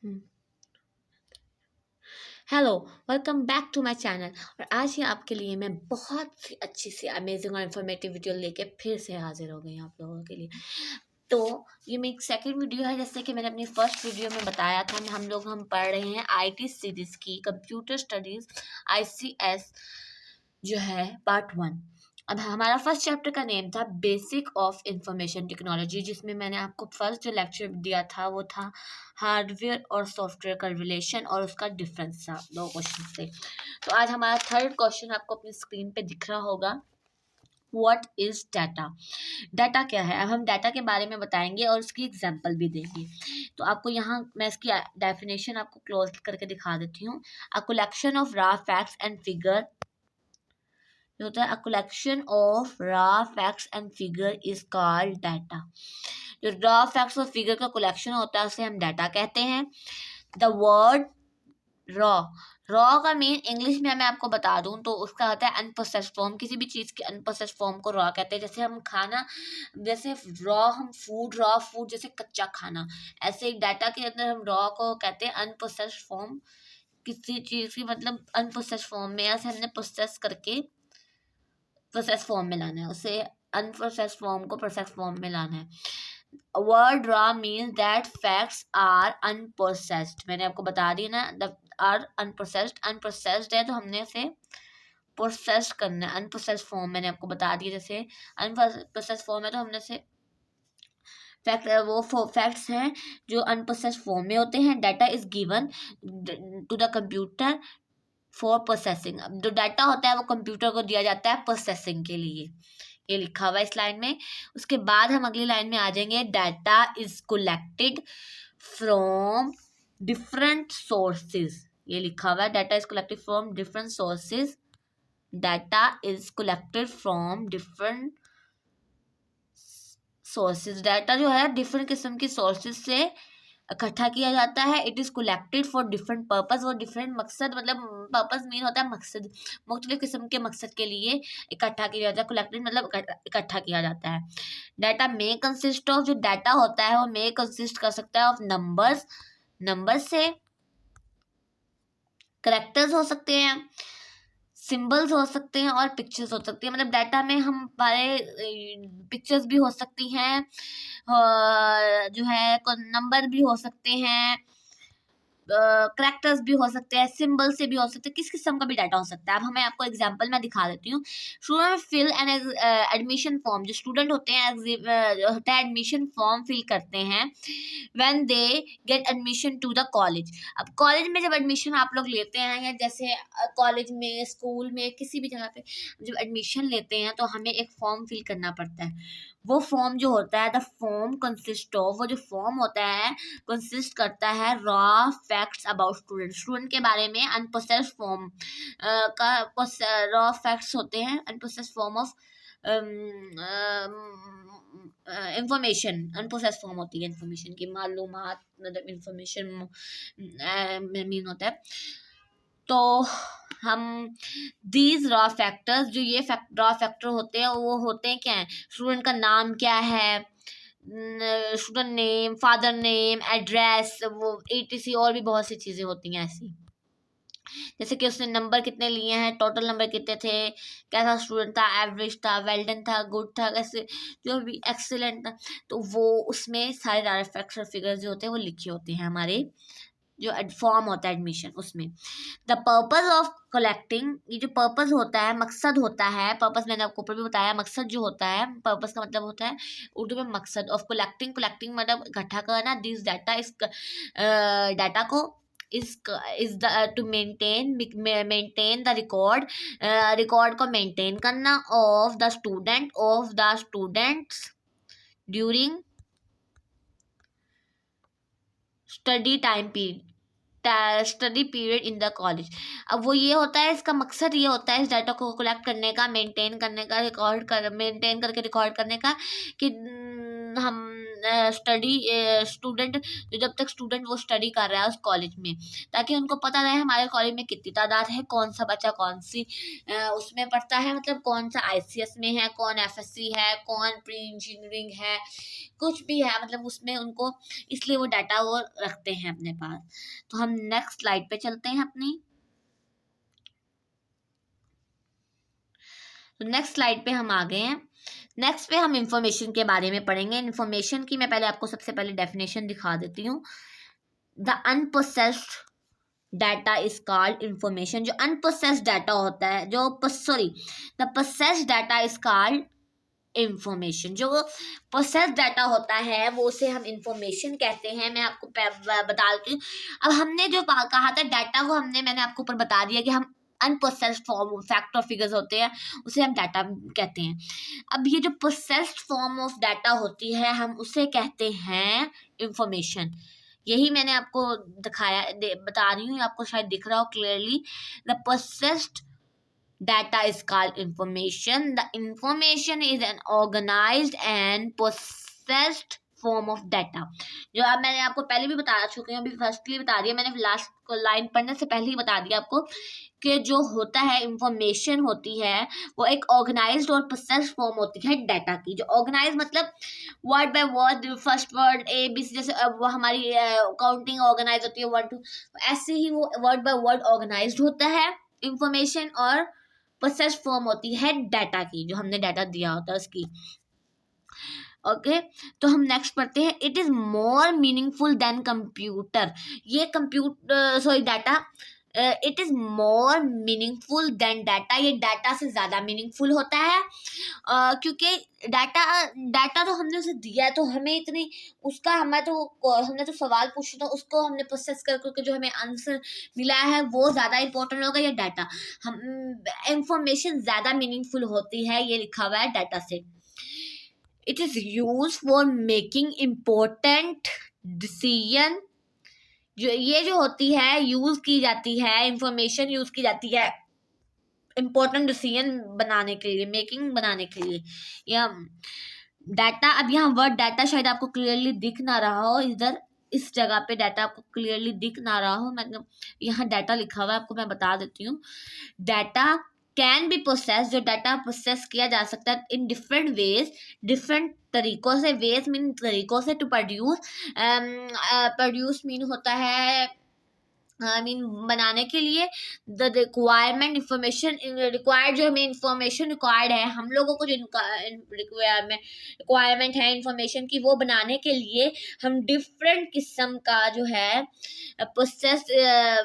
Hmm. Hello, welcome back to my channel. और आज ही आपके लिए मैं बहुत सी अच्छी सी अमेजिंग और इन्फॉर्मेटिव वीडियो लेके फिर से हाजिर हो गई हूँ आप लोगों के लिए। तो ये मेरी सेकंड वीडियो है। जैसे कि मैंने अपनी फर्स्ट वीडियो में बताया था, हम पढ़ रहे हैं आईटी सीरीज की कंप्यूटर स्टडीज आईसीएस जो है पार्ट 1। अब हमारा फर्स्ट चैप्टर का नेम था बेसिक ऑफ इंफॉर्मेशन टेक्नोलॉजी, जिसमें मैंने आपको फर्स्ट जो लेक्चर दिया था वो था हार्डवेयर और सॉफ्टवेयर का रिलेशन और उसका डिफरेंस था 2 क्वेश्चन से। तो आज हमारा थर्ड क्वेश्चन आपको अपनी स्क्रीन पे दिख रहा होगा। What is data? डाटा क्या है? अब हम डाटा के बारे में बताएंगे और उसकी एग्जांपल भी देंगे। तो आपको यहाँ मैं इसकी डेफिनेशन आपको क्लोज करके दिखा देती हूँ। A collection of raw facts and figure होता है। A collection of raw facts and figure is called data. जो रॉ फैक्ट्स और फिगर का कलेक्शन होता है उसे हम डाटा कहते हैं। द वर्ड रॉ, रॉ का मीन इंग्लिश में मैं आपको बता दूं तो उसका होता है अनप्रोसेस्ड फॉर्म। किसी भी चीज़ की अनप्रोसेस्ड फॉर्म को रॉ कहते हैं। जैसे हम खाना, जैसे रॉ हम फूड, रॉ फूड जैसे कच्चा खाना, ऐसे डाटा के अंदर हम रॉ को कहते हैं अनप्रोसेस्ड फॉर्म। किसी चीज़ की मतलब अनप्रोसेस्ड फॉर्म में ऐसे हमने प्रोसेस करके प्रोसेस फॉर्म में लाना है, उसे अनप्रोसेस फॉर्म को प्रोसेस फॉर्म में लाना है। Word raw means that facts are unprocessed. मैंने आपको बता दी ना, द आर अनप्रोसेस्ड। अनप्रोसेस्ड है तो हमने उसे प्रोसेस करना है। अनप्रोसेस्ड फॉर्म मैंने आपको बता दिया। जैसे अनप्रोसेस्ड फॉर्म है तो हमने से फैक्ट वो फैक्ट्स हैं जो अनप्रोसेस्ड फॉर्म में होते हैं। Data is given to the computer for processing. अब जो डाटा होता है वो कंप्यूटर को दिया जाता है प्रोसेसिंग के लिए। ये लिखा हुआ है इस लाइन में। उसके बाद हम अगली लाइन में आ जाएंगे। Data is collected from different sources. ये लिखा हुआ है, data is collected from different sources. Data is collected from different sources. Data जो है डिफरेंट किस्म की सोर्सेज से इकट्ठा किया जाता है। It is collected for different purpose. और डिफरेंट मकसद मतलब पर्पस मीन होता है मकसद, मुख्तलिफ किस्म के मकसद के लिए इकट्ठा किया जाता है। कलेक्टेड मतलब इकट्ठा किया जाता है। डाटा मे कंसिस्ट ऑफ, जो डाटा होता है वो मे कंसिस्ट कर सकता है ऑफ नंबर्स, नंबर से, करेक्टर्स हो सकते हैं, सिंबल्स हो सकते हैं और पिक्चर्स हो सकती हैं। मतलब डाटा में हम हमारे पिक्चर्स भी हो सकती हैं, जो है नंबर भी हो सकते हैं, करेक्टर्स भी हो सकते हैं, सिंबल से भी हो सकते हैं, किस किस्म का भी डाटा हो सकता है। अब हमें आपको एग्जांपल मैं दिखा देती हूँ। Student fill an admission form. जो स्टूडेंट होते हैं होता है एडमिशन फॉर्म फिल करते हैं when they get admission to the college. अब कॉलेज में जब एडमिशन आप लोग लेते हैं, या जैसे कॉलेज में, स्कूल में, किसी भी जगह पे जब एडमिशन लेते हैं तो हमें एक फॉर्म फिल करना पड़ता है। वो फॉर्म जो होता है, द फॉर्म कंसिस्ट ऑफ, वो जो फॉर्म होता है कंसिस्ट करता है raw facts about student. Student के बारे में अनप्रोसेस्ड फॉर्म का रॉ फैक्ट्स होते हैं। Unprocessed form of information, unprocessed form होती है इंफॉर्मेशन की, मालूमात मतलब इंफॉर्मेशन मीन होता है। तो हम दीज रॉ फैक्टर्स, जो ये रॉ फैक्टर होते हैं वो होते हैं क्या है? स्टूडेंट का नाम क्या है, student name, father name, address, वो एटीसी, और भी बहुत सी चीज़ें होती हैं ऐसी। जैसे कि उसने नंबर कितने लिए हैं, टोटल नंबर कितने थे, कैसा स्टूडेंट था, एवरेज था, वेल था, गुड था, कैसे, जो भी एक्सीलेंट था। तो वो उसमें सारे फैक्ट्स और फिगर्स जो होते हैं वो लिखे होते हैं हमारे जो फॉर्म होता है एडमिशन उसमें। द पर्पज ऑफ कलेक्टिंग, ये जो पर्पज होता है, मकसद होता है। पर्पज मैंने आपको ऊपर भी बताया, मकसद जो होता है, पर्पज का मतलब होता है उर्दू में मकसद। ऑफ कलेक्टिंग, कलेक्टिंग मतलब इकट्ठा करना। दिस डाटा, इस डाटा को is the two maintain the record, record को मेंटेन करना of the students during study time period, study period in the college. अब वो ये होता है, इसका मकसद ये होता है इस डाटा को कलेक्ट करने का, मेंटेन करने का, मेंटेन करके रिकॉर्ड करने का कि हम स्टडी स्टूडेंट जब तक स्टूडेंट वो स्टडी कर रहा है उस कॉलेज में, ताकि उनको पता रहे हमारे कॉलेज में कितनी तादाद है, कौन सा बच्चा कौन सी उसमें पढ़ता है, मतलब कौन सा ICS में है, कौन FSC है, कौन प्री इंजीनियरिंग है, कुछ भी है, मतलब उसमें उनको इसलिए वो डाटा वो रखते हैं अपने पास। तो हम नेक्स्ट स्लाइड पे चलते हैं अपनी। तो नेक्स्ट स्लाइड पे हम आ गए हैं। नेक्स्ट पे हम इंफॉर्मेशन के बारे में पढ़ेंगे। इंफॉर्मेशन की मैं पहले आपको सबसे पहले डेफिनेशन दिखा देती हूँ। The unprocessed data is called information. जो अनप्रोसेस्ड डाटा होता है, the processed data is called information. जो प्रोसेस डाटा होता है वो उसे हम इंफॉर्मेशन कहते हैं। मैं आपको बता देती हूँ। अब हमने जो कहा था डाटा को मैंने आपको ऊपर बता दिया कि हम अनप्रोसेस्ड फॉर्म फैक्ट और फिगर्स होते हैं उसे हम डाटा कहते हैं। अब ये जो प्रोसेस्ड फॉर्म ऑफ डाटा होती है हम उसे कहते हैं इंफॉर्मेशन। यही मैंने आपको बता रही हूँ, आपको शायद दिख रहा हो clearly. The processed data is called information. The information is an organized and processed form of data. जो अब मैंने आपको पहले भी बता चुकी हूँ, अभी फर्स्टली बता दिया मैंने, लास्ट लाइन पढ़ने से पहले ही बता दिया आपको कि जो होता है इंफॉर्मेशन होती है वो एक ऑर्गेनाइज्ड और प्रोसेस्ड फॉर्म होती है डाटा की। जो ऑर्गेनाइज मतलब word by word, first word ABC, जैसे वो हमारी काउंटिंग ऑर्गेनाइज होती है 1 2, ऐसे ही वो वर्ड बाय वर्ड ऑर्गेनाइज्ड होता है इंफॉर्मेशन, और प्रोसेस फॉर्म होती है डाटा की, जो हमने डाटा दिया होता है उसकी। ओके तो हम नेक्स्ट पढ़ते हैं। It is more meaningful than computer. ये data it is more meaningful than data. ये डाटा से ज्यादा मीनिंगफुल होता है क्योंकि डाटा तो हमने उसे दिया है, तो हमें इतनी उसका हमने तो सवाल पूछा था, उसको हमने प्रोसेस करके जो हमें आंसर मिला है वो ज्यादा इंपॉर्टेंट होगा। ये डाटा हम इंफॉर्मेशन ज्यादा मीनिंगफुल होती है, ये लिखा हुआ है डाटा से। It is use for making important decision. जो होती है यूज की जाती है, इंफॉर्मेशन यूज की जाती है इम्पोर्टेंट डिसीजन बनाने के लिए, मेकिंग बनाने के लिए। या डाटा, अब यहाँ वर्ड डाटा शायद आपको क्लियरली दिख ना रहा हो, इधर इस जगह पे डाटा आपको क्लियरली दिख ना रहा हो, मतलब यहाँ डाटा लिखा हुआ है, आपको मैं बता देती हूँ। डाटा कैन बी प्रोसेस, जो डाटा प्रोसेस किया जा सकता है इन डिफरेंट वेज, डिफरेंट तरीकों से। वेज मीन तरीकों से। टू प्रोड्यूस मीन होता है बनाने के लिए। द रिक्वायरमेंट इंफॉर्मेशन रिक्वायर्ड, जो हमें इंफॉर्मेशन रिक्वायर्ड है, हम लोगों को जो रिक्वायरमेंट है इंफॉर्मेशन की, वो बनाने के लिए हम डिफरेंट किस्म का जो है प्रोसेस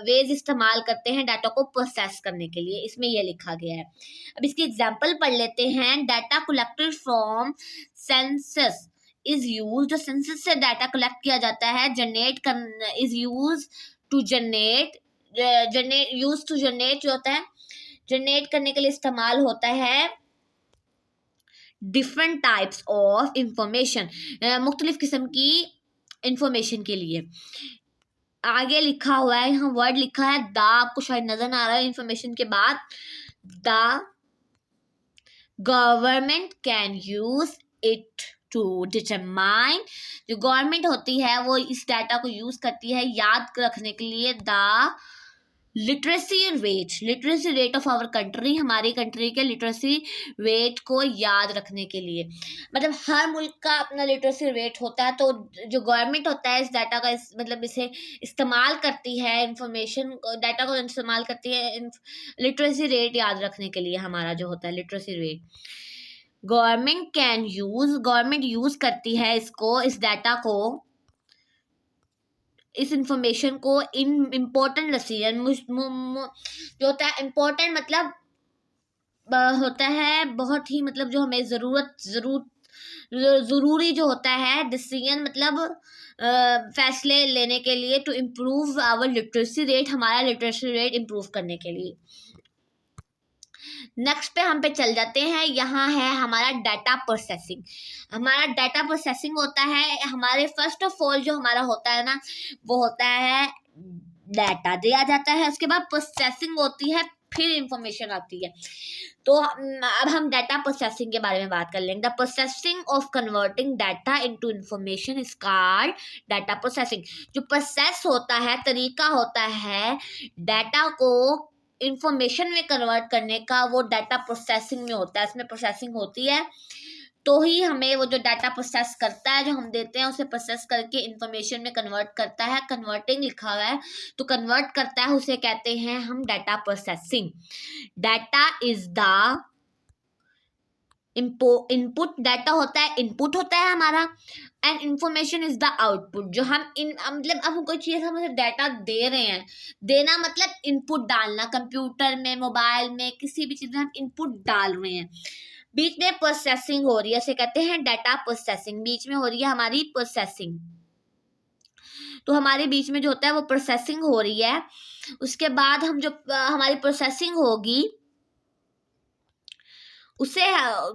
वेज इस्तेमाल करते हैं डाटा को प्रोसेस करने के लिए। इसमें यह लिखा गया है। अब इसकी एग्जांपल पढ़ लेते हैं। Data collected from census is use. जो सेंसस से डाटा कलेक्ट किया जाता है, इज यूज टू जनरेट जो होता है जनरेट करने के लिए इस्तेमाल होता है डिफरेंट टाइप्स ऑफ इंफॉर्मेशन, मुख्तलिफ किस्म की इंफॉर्मेशन के लिए। आगे लिखा हुआ है, यहाँ वर्ड लिखा है द, आपको शायद नजर ना आ रहा है इंफॉर्मेशन के बाद। The government can use it to determine. जो गवर्नमेंट होती है वो इस डाटा को यूज करती है याद रखने के लिए। The literacy rate of our country, हमारी कंट्री के लिटरेसी रेट को याद रखने के लिए। मतलब हर मुल्क का अपना लिटरेसी रेट होता है, तो जो गवर्नमेंट होता है इस डाटा का मतलब इसे इस्तेमाल करती है, इंफॉर्मेशन डाटा को इस्तेमाल करती है लिटरेसी रेट याद रखने के लिए। हमारा जो होता है लिटरेसी रेट, गवर्नमेंट यूज करती है इसको, इस डाटा को, इस इंफॉर्मेशन को इन इम्पोर्टेंट डिसीजन। जो होता है इम्पोर्टेंट मतलब होता है बहुत ही, मतलब जो हमें ज़रूरी जो होता है। डिसीजन मतलब फैसले लेने के लिए। To improve our literacy rate, हमारा लिटरेसी रेट इम्प्रूव करने के लिए। नेक्स्ट पे हम पे चल जाते हैं। यहाँ है हमारा डाटा प्रोसेसिंग। हमारा डाटा प्रोसेसिंग होता है हमारे फर्स्ट ऑफ ऑल जो हमारा होता है ना, वो होता है डाटा दिया जाता है, उसके बाद प्रोसेसिंग होती है, फिर इंफॉर्मेशन आती है। तो अब हम डाटा प्रोसेसिंग के बारे में बात कर लेंगे। The processing of converting data into information is called data processing. जो प्रोसेस होता है, तरीका होता है डाटा को इंफॉर्मेशन में कन्वर्ट करने का, वो डाटा प्रोसेसिंग में होता है। इसमें प्रोसेसिंग होती है तो ही हमें वो जो डाटा प्रोसेस करता है, जो हम देते हैं उसे प्रोसेस करके इंफॉर्मेशन में कन्वर्ट करता है। कन्वर्टिंग लिखा हुआ है तो कन्वर्ट करता है, उसे कहते हैं हम data processing. Data is the input, data होता है इनपुट होता है हमारा, and information is the output. जो हम मतलब अब कोई चीज़ हम उसे डाटा दे रहे हैं, देना मतलब इनपुट डालना, कंप्यूटर में, मोबाइल में, किसी भी चीज़ में हम इनपुट डाल रहे हैं। बीच में प्रोसेसिंग हो रही है, इसे कहते हैं डाटा प्रोसेसिंग। बीच में हो रही है हमारी प्रोसेसिंग, तो हमारे बीच में जो होता है वो प्रोसेसिंग हो रही है। उसके बाद हम जो हमारी प्रोसेसिंग होगी उसे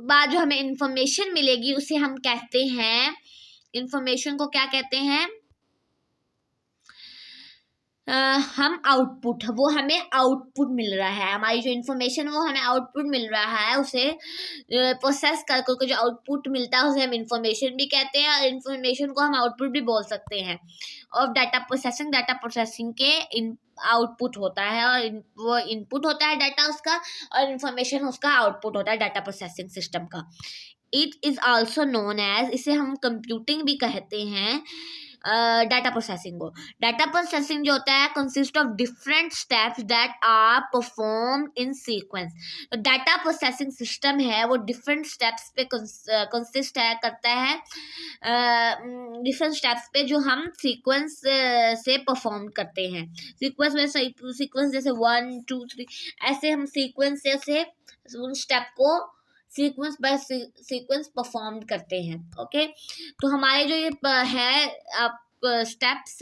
बाद जो हमें इंफॉर्मेशन मिलेगी उसे हम कहते हैं, इंफॉर्मेशन को क्या कहते हैं हम आउटपुट। वो हमें आउटपुट मिल रहा है, हमारी जो इन्फॉर्मेशन वो हमें आउटपुट मिल रहा है, उसे प्रोसेस करके जो आउटपुट मिलता है उसे हम इन्फॉर्मेशन भी कहते हैं, और इन्फॉर्मेशन को हम आउटपुट भी बोल सकते हैं। और डाटा प्रोसेसिंग के आउटपुट होता है, और वो इनपुट होता है डाटा उसका, और इन्फॉर्मेशन उसका आउटपुट होता है डाटा प्रोसेसिंग सिस्टम का। It is also known as, इसे हम कंप्यूटिंग भी कहते हैं डाटा प्रोसेसिंग को। डाटा प्रोसेसिंग जो होता है consist of different steps that are performed in sequence. तो डाटा प्रोसेसिंग सिस्टम है वो डिफरेंट स्टेप्स पे कंसिस्ट है करता है, डिफरेंट स्टेप्स पे जो हम सीक्वेंस से परफॉर्म करते हैं। सीक्वेंस में सीक्वेंस जैसे 1 2 3 ऐसे हम सीक्वेंस से उन स्टेप को सीक्वेंस बाय सीक्वेंस परफॉर्म करते हैं। ओके, तो हमारे जो ये है steps,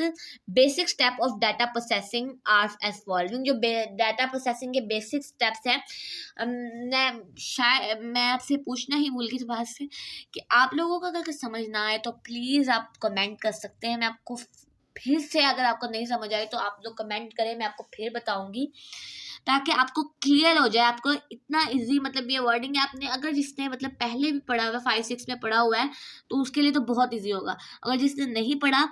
basic step of data processing are as following. जो डाटा प्रोसेसिंग के बेसिक स्टेप्स हैं, मैं आपसे पूछना ही भूल गई इस बात से कि आप लोगों को अगर समझ ना आए तो प्लीज़ आप कमेंट कर सकते हैं। मैं आपको फिर से, अगर आपको नहीं समझ आए तो आप लोग कमेंट करें, मैं आपको फिर बताऊंगी ताकि आपको क्लियर हो जाए। आपको इतना इजी, मतलब ये वर्डिंग है, आपने अगर जिसने मतलब पहले भी पढ़ा हुआ है, 5 6 में पढ़ा हुआ है, तो उसके लिए तो बहुत इजी होगा। अगर जिसने नहीं पढ़ा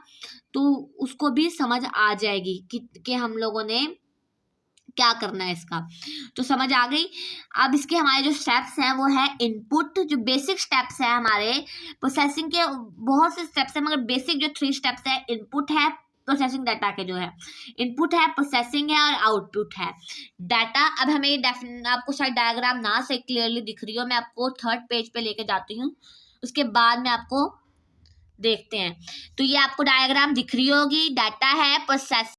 तो उसको भी समझ आ जाएगी कि हम लोगों ने क्या करना है इसका, तो समझ आ गई। अब इसके हमारे जो स्टेप्स हैं वो है इनपुट। जो बेसिक स्टेप्स हैं हमारे प्रोसेसिंग के, बहुत से स्टेप्स हैं, मगर बेसिक जो 3 स्टेप्स है, इनपुट है, प्रोसेसिंग डाटा के जो है इनपुट है, प्रोसेसिंग है, और आउटपुट है डाटा। अब हमें आपको शायद डायग्राम ना से क्लियरली दिख रही हो, मैं आपको 3rd पेज पे लेके जाती हूँ, उसके बाद में आपको देखते हैं। तो ये आपको डायग्राम दिख रही होगी, डाटा है, प्रोसेस